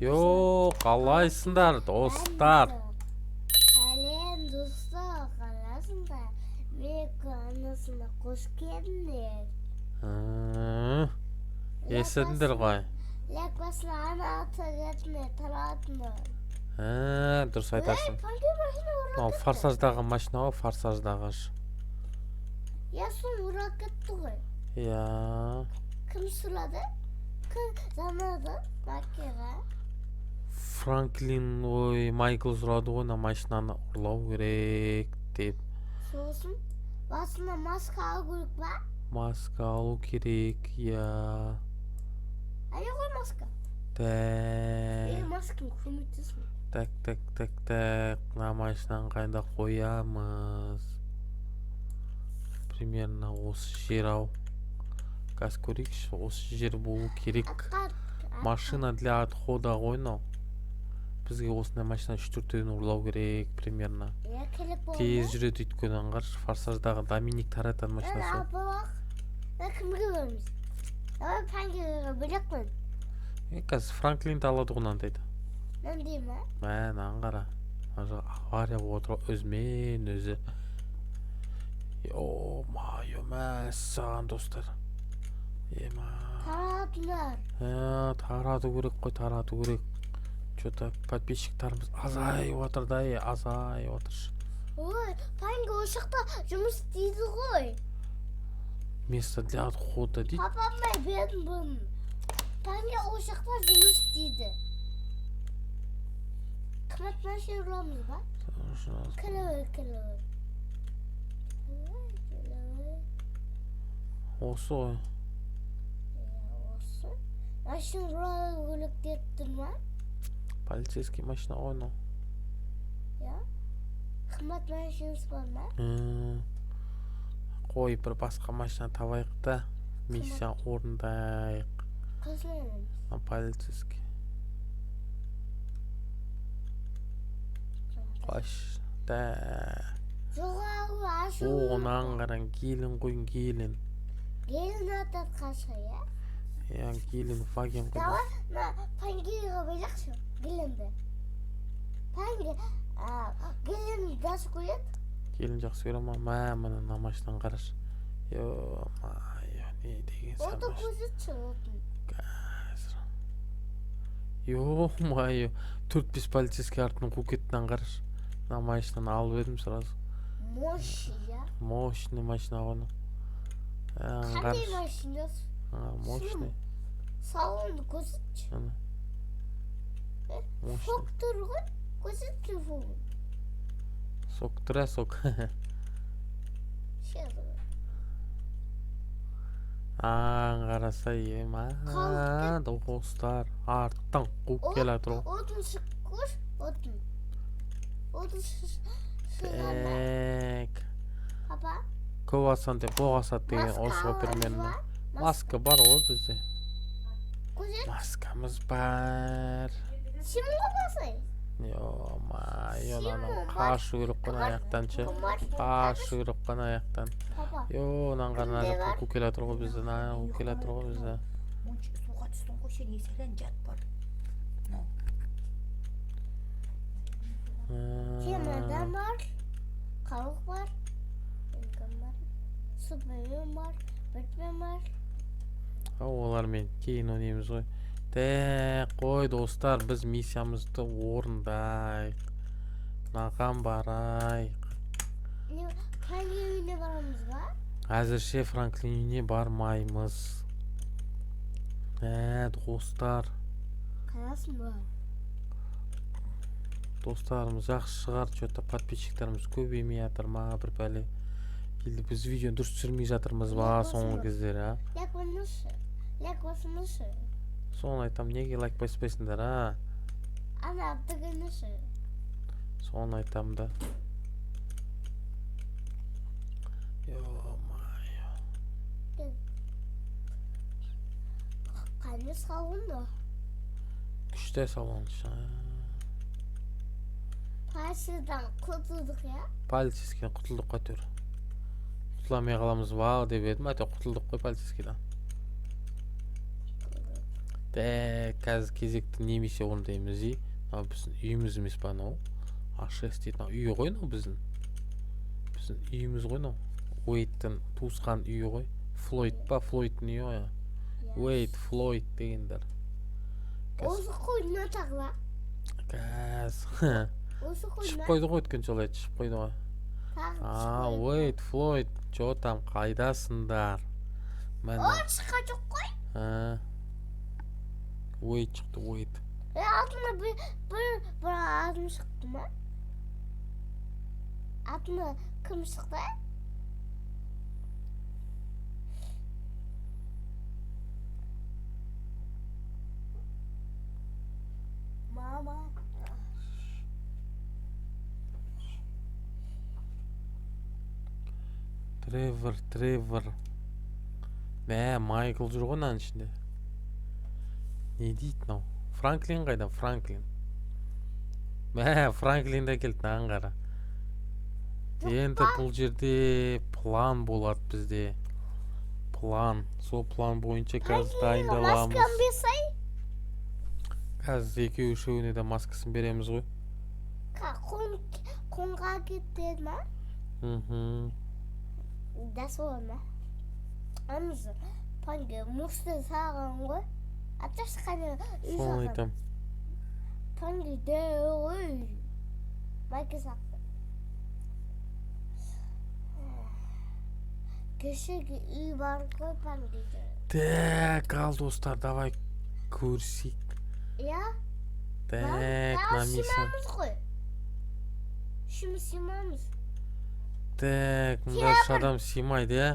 Yo, қалайсыңдар, достар? Сәлем, достар, қалайсыңдар? Мекі анасына қош келдіңдер. Есіңдер ғой. Лек басына ана аты кетіне таратындар. Дұрыс айтасың. Панки машина ұрак Мынау кетті. форсаждағы машина ғой, форсаждағы. Я сон ұрак кетті ғой. Я. Кім сұрады? Кім замады Маккеға? Франклин, ой, Майкл сұрады ғой, на машинаны ұрлау керек деп. Сосын басына маска алу керек ба? Маска алу керек, я. Ай ғой маска. Маскаң көмектесін. Так. На машинаны қайда қоямыз? Примерно осы жер ау. Газ көрейікші, осы жер болу керек. Машина для отхода ғой мынау. Бізге осындай машина 3-4-ден ұрлау керек примерно. Тез жүреді өйткені аңғар. Форсаждағы Доминик таратан машинасы. Кімге береміз? Давай Пангеға бөлекпін. Қазір Франклинді алады ғой мынандайды. Мынандай ма? Мән аңғара. Авария болып отыр өзімен өзі. Йо-майо, мәссаған достар. Таратыңдар. Тарату керек қой, тарату керек. Что-то подписчиктарымыз азайып отыр да, азайып отыр. Ой, Панге ошақта жұмыс істейді ғой. Место для отхода дейді. Папам мен бердім бұны. Панге ошақта жұмыс істейді. Қымат машина ұрамыз ба? Кілі. Осы ғой. Осы. Машина ұралы көлік деттің ма? Полицейский машина ғой мынау. Я? Қымат машинасы бар ма? Қой, бір басқа машина табайық та. Миссия орындайық. Қасынан? Полицейский. Қош. Жоғағы ашу. Оғынан қаран келін қойын келін. Келін атат қаша, я? Келін ваген қойын. Давай, Пангеға бәлекші, келінді. Панге, келін дасы көрет? Келін жақсы көрі ма? Мәміні намашынан қараш. Йо-майо, не деген сан Оты машина. көзітші, отын. Қазір. Йо-майо, 4-5 полицейский артының көкеттінен қараш. Машинаны алып едім сразу. Мощный, я? Мощный машина ғаны. Қандай машинасы? Мощный. Салонды көзітші. Фок тұр ғой? Көзітші фогын. Сок тұра, сок. Шеғыр. Қараса ема. Достар, арттан қуып келе тұр. Отын шыққыш, отын. Отын шыққыш. Папа? Көп асан деп, боқ асат деген осы ғой примерно. Маска бар ғой бізде. Маскамыз бар. Шымға басай? Йо-майо, қашу керек қой аяқтан ше. Қашу керек қой аяқтан. Йо, нанғарына жаққа көкеле тұр ғой бізде. Көкеле тұр ғой бізде. Моншық суға түстің ғой сен еселен жат бар. Темірден бар, қауық бар, Супермен бар, Бэтмен бар. Олармен кейін ойнаймыз ғой. Қой достар, біз миссиямызды орындайық. Маған барайық. Франклин үйіне барамыз ба? Әзірше Франклин үйіне бармаймыз. Достар. Қайасын ба? Достарымыз жақсы шығар, что-то подписчиктарымыз көбеймей жатыр ма, бір пәле. Елді біз видеоны дұрыс түсірмей жатырмыз ба соңғы кездері, а? Лек басынышы. Соны айтам, неге лайк баспайсыңдар, а? Ана аптығынышы. Соны айтам да. Йо-майо. Қайны салонды? Күшті салоншы. Полициядан құтылдық, я? Полицейскіден құтылдық қайтер. Құтыламай қаламыз ба деп едім, әйтеу құтылдық қой полицейскіден. қазір кезекті немесе орындаймыз и мынау біздің үйіміз емес па анау А6 дейтін үй ғой мынау біздің үйіміз ғой мынау уэйттің туысқан үйі ғой флойд па флойдтың үйі ғой уэйт флойд дегендер Осы қойдың атағыла. қазір Осы шығып қойдың қойды ғой өткен жолы шығып қойды ғой уэйт флойд жо там қайдасыңдар міне шыққан жоқ қой. уэйт шықты уэйт Атына бір адам шықты ма? Атына кім шықты? Мама. Тревор Майкл жүр ғой мынаның ішінде не дейді мынау Франклин қайда Франклин Франклин де келді мынаған қара енді бұл жерде план болады бізде план сол план бойынша қазір дайындаламыз Маскам бесай? қазір екеу үшеуіне де маскасын береміз ғой Қонға кетеді ма? Да солай ма? Анысы панге мұсты саған ғой аташ қане үй соны саған айтам панге де ғой майке сақты кешегі үй бар ғой пангеде так ал достар давай көрсек иә так намиса симамыз ғой симамыз так мында үш адам сыймайды иә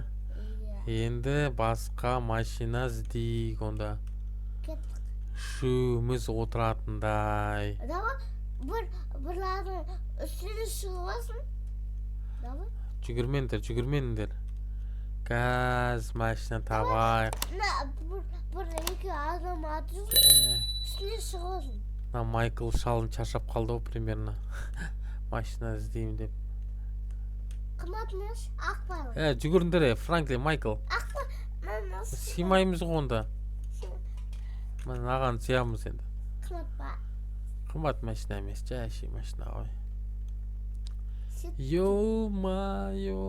енді басқа машина іздейік онда кеттік үшеуміз отыратындай давай бір адам үстіне шығасың давай жүгірмеңдер қазір машина табайық бір екі адам атып үстіне шығасың мына майкл шалын шаршап қалды ғой примерно машина іздеймін деп қымбат емес ақ бар жүгіріңдер Франклин Майкл ақ бар сыймаймыз ғой онда мынаған сыямыз енді қымбат па қымбат машина емес жай машина ғой Ё-моё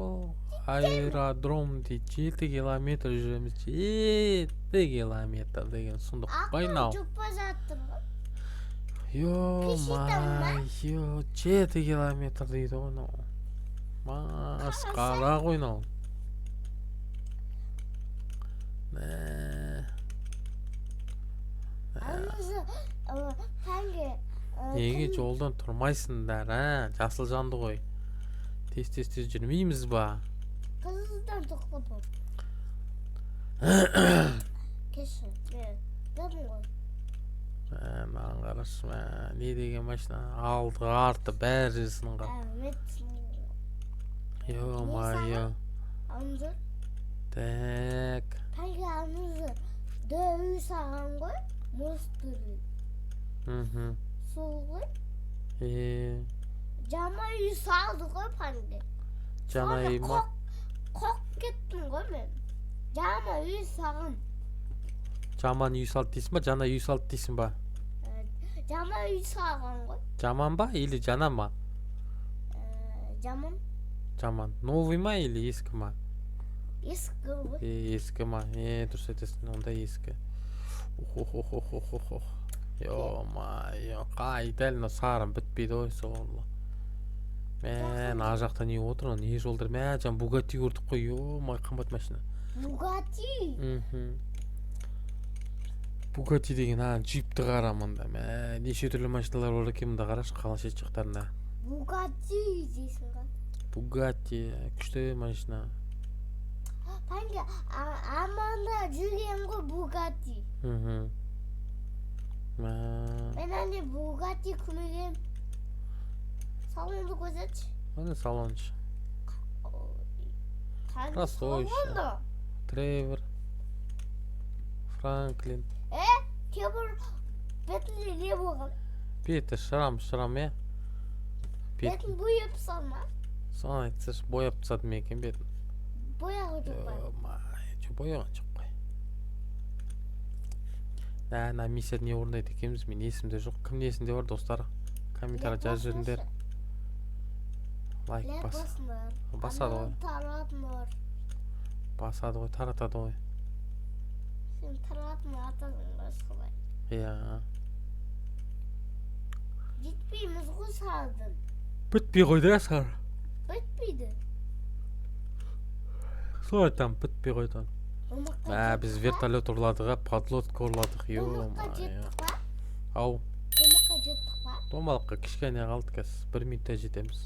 аэродром дейді 7 километр жүреміз 7 километр деген сұмдық қой мынау жұппа жатыр ғой Ё-моё 7 километр дейді ғой мынау масқара ғой мынау неге жолдан тұрмайсыңдар жасыл жанды ғой тез жүрмейміз ба қызылдан тоқтап бол кешір мен дедім ғой маған қарашы не деген машина алды арты бәрі сынған Ё-моё анжыр так пәлге анжыр дөй саған ғой мұстыры сол ғой жама үй салды ғой пәлге жана үй ма қоқ кеттім ғой мен жама үй саған жаман үй салды дейсің ба жана үй салды дейсің ба жама үй саған ғой жаман ба или жана ма жаман новый ма или ескі ма ескі ғой ескі ма дұрыс айтасың онда ескі Ё-моё қайда әлі мына сарым бітпейді ғой сорлы мен ар жақта не отыр не жолдар жан бугатти көрдік қой ё-моё қымбат машина бугатти деген джипті қара мында неше түрлі машиналар бар екен мында қарашы қалың шет жақтарында бугатти дейсің ғой бугатти күшті машина пәлге аманда жүрген ғой бугатти мен әне бугатти күмеген салонды көрсетші міне салоншы простой Тревор Франклин Тревор бетінде не болған беті шырам бетін бояп салма соны айтсашы бояп тастады ма екен бетін бояғы жоқ па бояған жоқ қой миссия не орындайды екенбіз, мен есімде жоқ. Кім есінде бар достар? Комментария жазып жіберіңдер. Лайк басады ғой. Басады ғой, таратады ғой. Сен таратын атасың ба солай? Иә. Жетпейміз ғой сағадын. Бітпей қойды ә сар. Бітпейді. Сол айтам, бітпей қойды. Біз вертолет ұрладық, подлодка ұрладық. Домалыққа жеттік па? Ау. Домалыққа жеттік па? Домалыққа кішкене қалды қазір. 1 минутта жетеміз.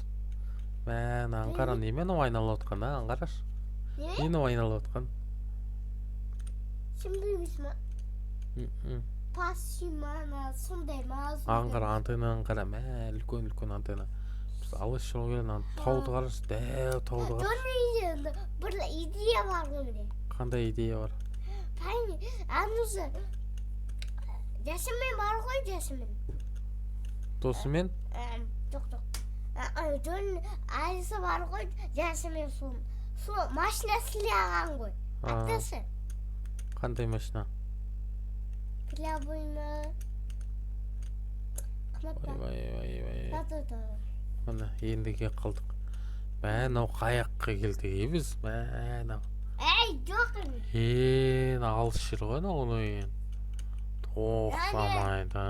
Аңғара немен айналып отқан, аңғараш? Нені айналып отқан? Сен білмейсің ма? Пасси ма, сондай ма? Аңғара антенна аңғара, үлкен антенна. Біз алыс жүріп келген тауды қараш, дәу тауды қараш. Бір идея бар ғой. Қандай идея бар? Анузы Жасымен бар ғой, Жасымен. Досымен? Жоқ. Жөн айысы бар ғой, Жасымен сол машина сілеған ғой. Аттасы. Қандай машина? Пилабойма. Ой. Мына ендіге қалдық. Мынау қаяққа келдік біз. Ей, жоқ. Алыс жер ғой оны. Тоқсамайды.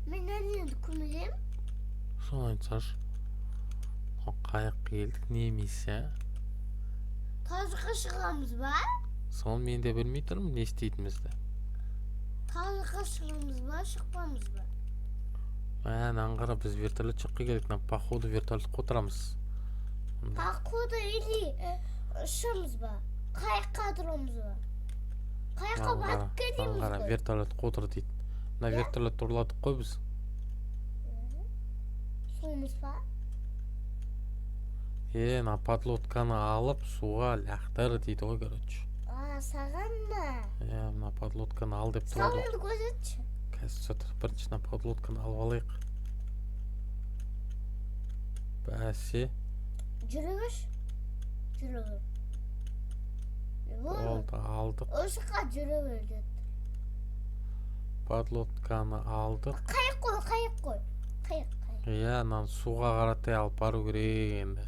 Мен әнені көмелем. Соны айтсашы. Қаяққа келдік, не миссия? Тазыққа шығамыз ба? Соны мен де білмей тұрмын, не істейтінімізді. Тазыққа шығамыз ба, шықпамыз ба? Аңғара біз вертолет жаққа келдік, походу вертолет қотырамыз. Походу или ұшамыз ба? Қайыққа тұрамыз ба? Қайыққа батып кетеміз ғой. Аңғара вертолет қотыр дейді. Мына вертолет ұрладық қой біз. Солмыз ба? Мына подлодканы алып суға лақтыр дейді ғой, короче. Саған ма? Мына подлодканы ал деп тұрады. Салымды көзетші. Қазір біріншіна подлодканы алып алайық. Бәсе. Жүрігіш. Болды, алдық. Осыға жүрігіш деді. Подлодканы алдық. Қайық қой. Нан суға қаратай алып бару керек енді.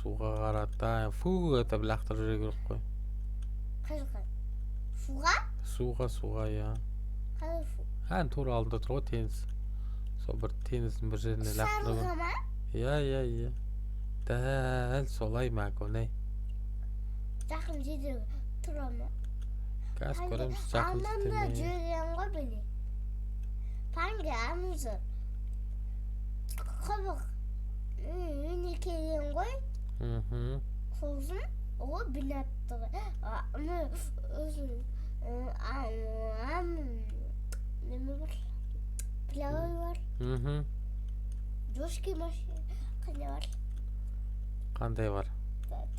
Суға қаратай. Өтіп лақтыр жүре керек қой. Суға? Суға, иә. Қай су? Тура алдында тұр ғой, теңіз. Сол бір теңіздің бір жеріне лақтыр. Сарыға ма? Иә. Дәл солай мәкөней. Жақын жерде тұра ма? Газ көреміз, жақын Аманда істемей. жүрген ғой біне. Панге амызы. Қыбық. Үйіне келген ғой. Сосын ол бинатты ғой. Өзін неме бар? Пилавай бар. Жошки машина. Қандай бар? Қандай бар?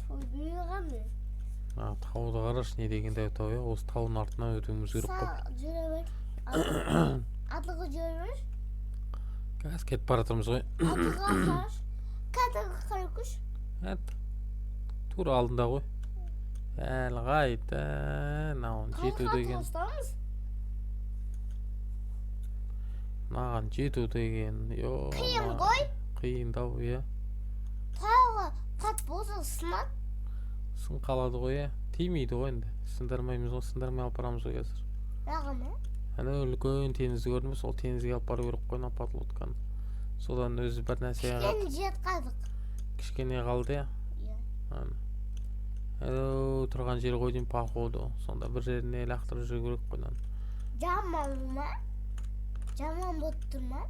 Тоймеған мен. Тауды қараш, не дегенде тау, осы тауын артынан өтуіміз керек қой. Жүре бер. Атлығы жүре бер. Газ кетіп бара жатырмыз ғой. Атлыға қараш. Кәдігі қарай күш. Тура алдында ғой. Қайда, жету деген. Маған жету деген. Қиын ғой. Қиындау, иә. Тауға қат болса сынат. Сын қалады ғой, иә. Тимейді ғой енді. Сындырмаймыз ғой, сындырмай алып барамыз ғой қазір. Рағыма? Үлкен теңізді көрдім, сол теңізге алып бару керек қой, подлодканы. Содан өзі бір нәрсе Кішкене жет қалдық. Кішкене қалды, иә. Тұрған жер ғой дейін походу. Сонда бір жеріне лақтырып жүру керек қой. Жаман ма? Жаман болып тұр ма?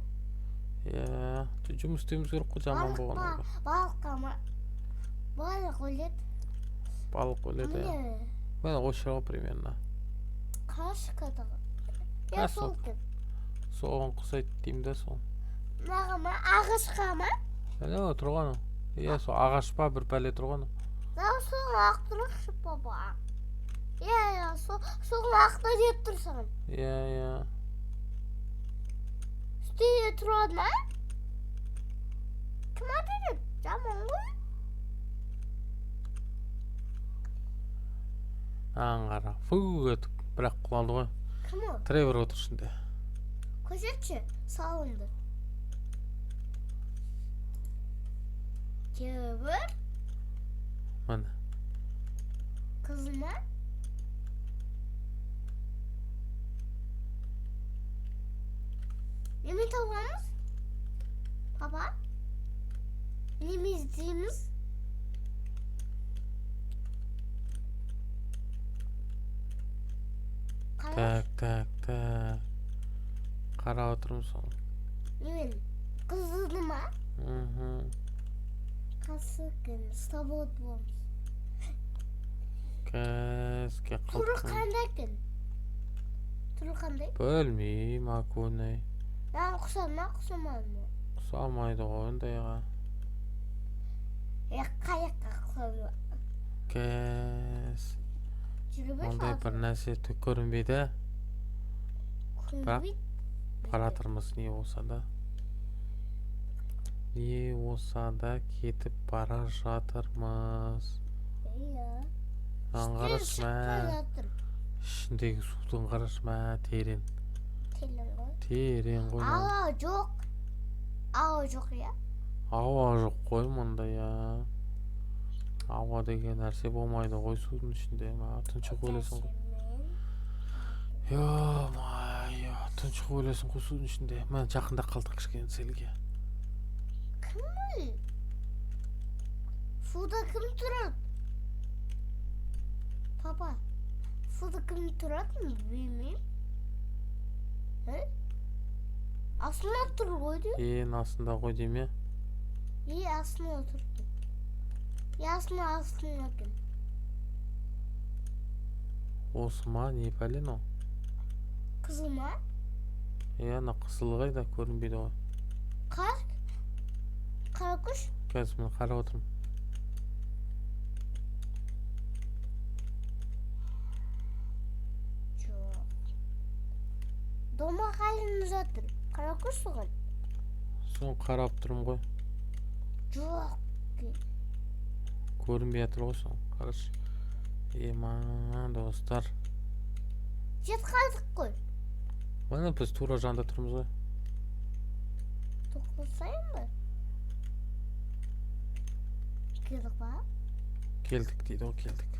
Иә, жұмыс істеуіміз керек қой, жаман болған. Балыққа ма? Балық өледі. Балық өледі, иә. Мен осы ғой примерно. Қаршы қадығы. Я сол кеп. Соған құсайды деймін де сол. Мағыма ағашқа ма? Тұрғаны. Иә, сол ағаш па бір пәле тұрғаны. Сол ақтырықшы баба. Иә, сол ақта жет тұрсың. Иә. Үстеде тұрады ма? Кім адырып? Жаман ғой? Аңғара, өтіп. Бірақ құлады ғой. Кім ол? Тревор отыр ішінде. Көрсетші, салынды. Тревор? Міне. Kız mı? Ne mi tavuğumuz? Baba? Ne mi izlediğimiz? Так. Қарап отырмысың. Nemin? Kızıldı mı? Kasıkın, sabot bulmuş. Кәске Turu қалдың. kandakın. Turu kanday? Білмеймін, акуны. Ben kusamadım mı? Ұқсамайды ғой ондайға. Kayakka kusamıyor. Кәс. Жүрбеш Ондай бір нәрсе түк көрінбейді. Күнбит. Баратырмыз не болса да. Не болса да кетіп бара жатырмыз. İyi. Қарашы мә. Ішіндегі судың қарашы мә. Терең. Терең ғой. Aa çok ya. Ауа жоқ қой мұнда я. Ауа деген нәрсе болмайды ғой судың ішінде. Тұншық өлесің ғой. Тұншық өлесің ғой судың ішінде. Мен жақында қалдық кішкене селге. Kim? Suda kim durur? Baba. Suda kim durur mu bilmiyorum. He? Aslında oturur koydu. Ең астында ғой деме. İyi aslında oturdu. Ya aslında kim? Осы ма не пәлен ол? Kızıma. Ана қызыл қайда көрінбейді ғой. Karakuş. Қазір мен қарап отырмын. Çok. Domak halini uzattır. Karakuş soğan. Соны қарап тұрмын ғой. Çok. Көрінбей жатыр ғой соны. Қарашы. Достар. Jet kaldık koy. Міне біз тура жанында тұрмыз ғой. Dokunsayım mı? Geldik bak. Келдік дейді ғой, келдік.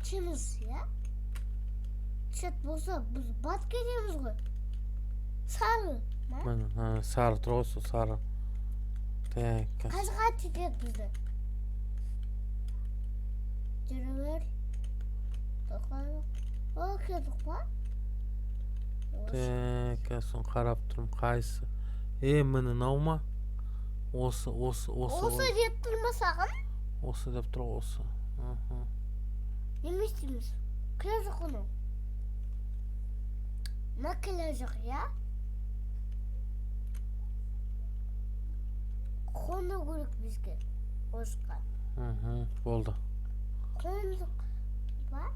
Çimiz ya. Çet bolsa biz bat gelemiz koy. Sarı. Міне сары тұр ғой, сол сары. Так. Kaç kaç gidiyor bizde? Yürüyor. Dokunalım. O geldik bak. Так, соны қарап тұрмын, қайсы? Міне мынау ма? Осы Olsa yettirmesakın. Осы деп тұр ғой, осы. Yemişsiniz. Kıracak onu. Ne kıracak ya? Konu kırık bizge. Oscar. Болды. Konu bak.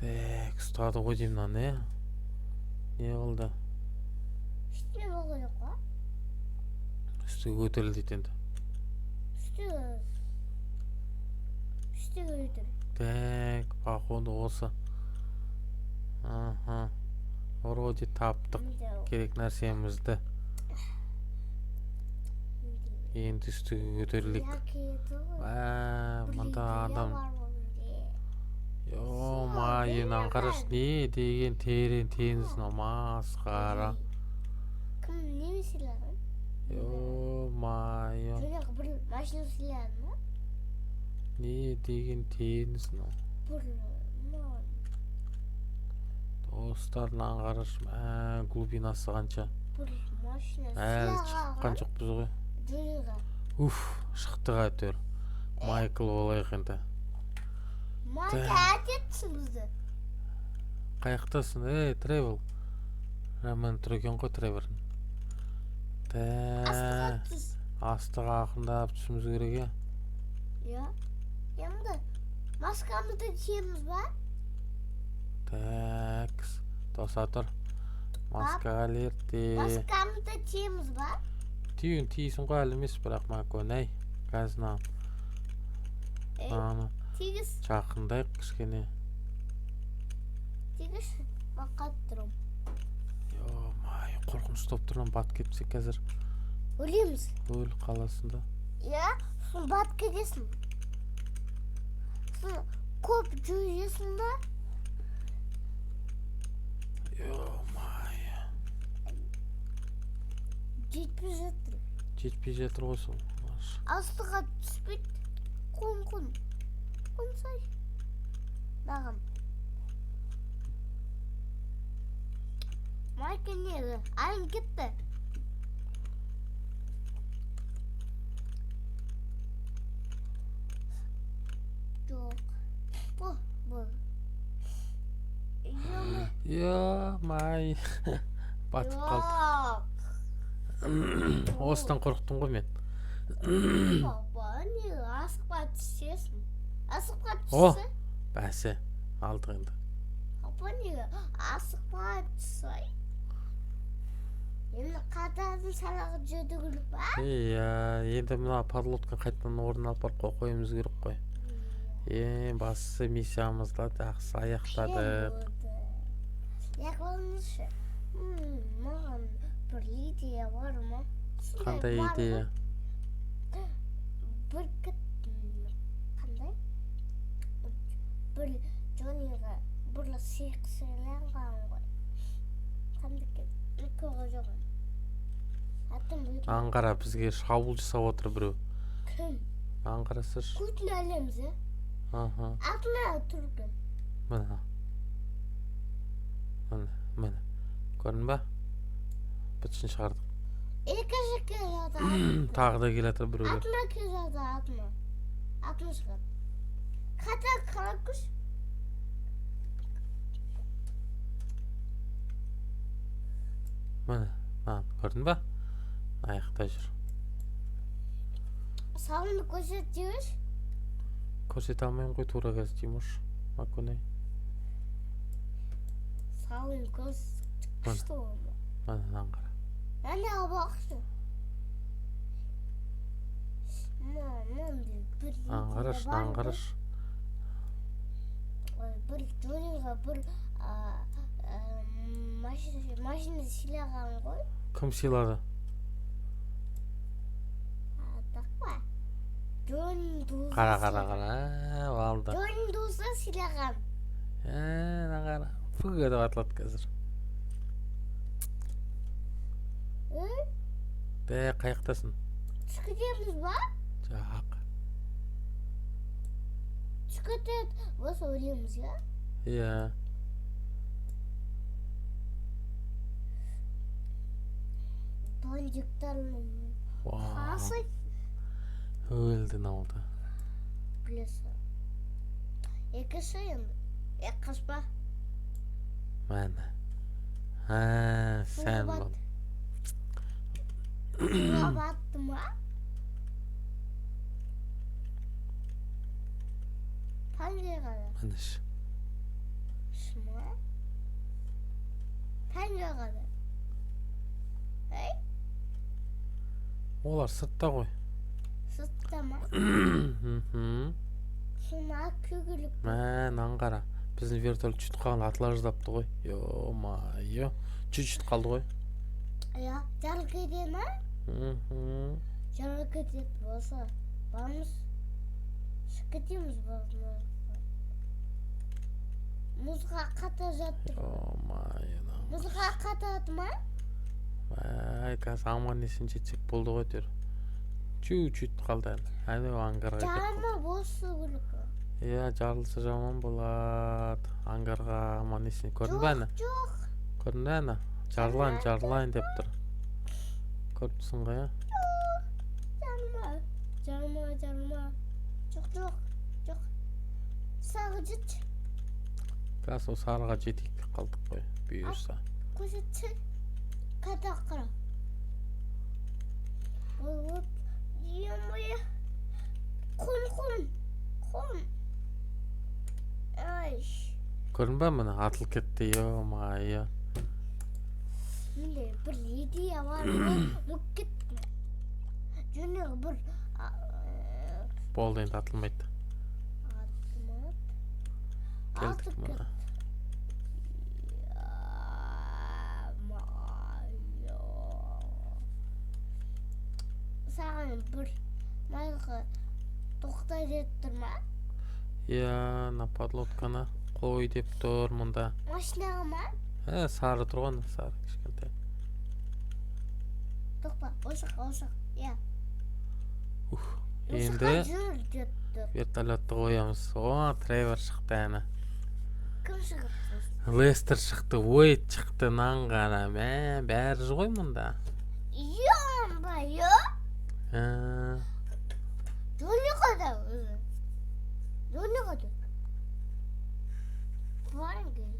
Так, ұстады ғой деймін мынаны. Не қылды? İşte ne olacak bak. Үстіге көтерілді дейді енді. İşte gördüm. Так, походу осы. Вроде таптық керек нәрсемізді. Енді үстіге көтерілдік. Мұнда адам. Майынан қараш, не деген терең теңіз мынау, масқара. Kım ne mi silahın? Майы. Böyle bir maşın silahın mı? Не деген теңіз мынау. Достар, мынаған қараш, глубинасы қанша. Әлі шыққан жоқпыз ғой. Шықтық әйтеуір. Майкл болайық енді. Майкл етсін бізді. Қайықтасың, Тревел. Мен тұр екен ғой Тревордың. Астыға ақырындап түсіміз керек е. Ya. Yanımda maskamızda çiğimiz var. Так, тоса тұр. Маскаға ілерде. Maskamızda çiğimiz var. Түйін тиісің ғой әлі емес, бірақ ма көнәй. Қазір Тегіс, Жақындайық кішкене. тегіс. Бақат тұрым. Йо-май, қорқыныш топ тұрған бат кетсе қазір Өлеміз. өл қаласында. Я, сын бат кетесің. Сын көп жүресің ба? Йо-май. Жетпей жатыр. Жетпей жатыр ғой сол. Астыға түспейді. Құн. Құнсай. Дағым. Майка негі? Айын кетті. Жоқ. Бұл. Йо-май. Батып қалды. Осыдан қорықтым ғой мен. Папа, не асықпа түсесің? Асықпа О, түссе? бәсе, алдық енді. Папа, не асықпа түссе? Енді қатардың салағы жөдігілік ба? Иә, енді мына подлодка қайтадан орнына алып барып қоймыз керек қой. Бастысы миссиямызды жақсы аяқтадық. Яқылыңызшы. Маған бір идея бар ма? Қандай идея? Бір қандай? Бір Джонниға бір сыйланған ғой. Қандай кен? Үлкіға жоғын. Атын бұйып. Аңғара, бізге шабуыл жасап отыр біреу. Кім? Аңғарасыш. Күтін әлемізі. Аха. Атына тұргын. Міне. Көрдің ба? Бітшін шығардық. Екінші келеді. Тағы да келатыр біреулер. Атына келеді, атына. Атына шығады. Қара күш. Міне, көрдің ба? Аяқта жүр. Сауынды көрсетеміз. Көрсете алмайым ғой тура қазір, Тимош. Маконай. Сауын күшті олды. Міне, аңғара. Әне абақшы. Аңғараш. Бір Джонниға бір машина сыйлаған ғой. Кім сыйлады? Тақпа. Джонни досы. Қара. Алды. Джонни досы сыйлаған. Аңғара. Фуга деп атылады қазір. Қаяқтасың? Түскітеміз ба? Жақ. Түскітет. Осы өлеміз, я? Иә. Бандиктармен қасы Өлді науды. білесі. Екіші енді. Қашпа. Мәні. Сән бол. Суға батты ма? Пәнге қада. Мініш. Шыма? Пәнге қада. Олар сыртта ғой. Сыртта ма? Шыма көгілік. Мән, аңғара. Біздің вертолет жүтіп қалған атыла ждапты ғой. Йо-майо. Жүт қалды ғой. Я, жарыл кете ма? Жарыл кетет болса. Бамыз. Шықетеміз болса. Мұзға қата жатыр. Йо-майо. Мұзға қатады ма? Қазір аман есен жетсек болды ғой төр. Жүт қалды әлі. Әлі аңғарға кетті. Жарма болсы күлік. Иә, жарылса жаман болады. Аңғарға аман есен. Көрдің бәні? Жоқ. Көрдің бәні? Жарлайын деп тұр. Көріпсің ғой, Жарма. Жоқ. Сағы жет. Қазір сарыға жетейік деп қалдық қой. Бұйырса. Көзетші. Қата қара. Емайы. Құн. Айш. Көрдің бә мұны? Атыл кетті, йо-майо. Менде бір идея бар. Мұкет. Жөнегі бір... Болды енді атылмайды. Келдік мына. Саған бір майға тоқтай жеттір ма? Иә, на подлодканы қой деп тұр мұнда. Машинаға ма? Сары тұрған, сары кішкентай. Тоқпа, ошақ. Иә. Енді жүр жеттір. вертолетті қоямыз. О, Тревор шықты әні. Кім шығыпсыз? Лестер шықты, Уэйд шықты, наңғара. Бәрі ғой мұнда. Ба, Жоны қада өзі? Жоны қада? Барың кел.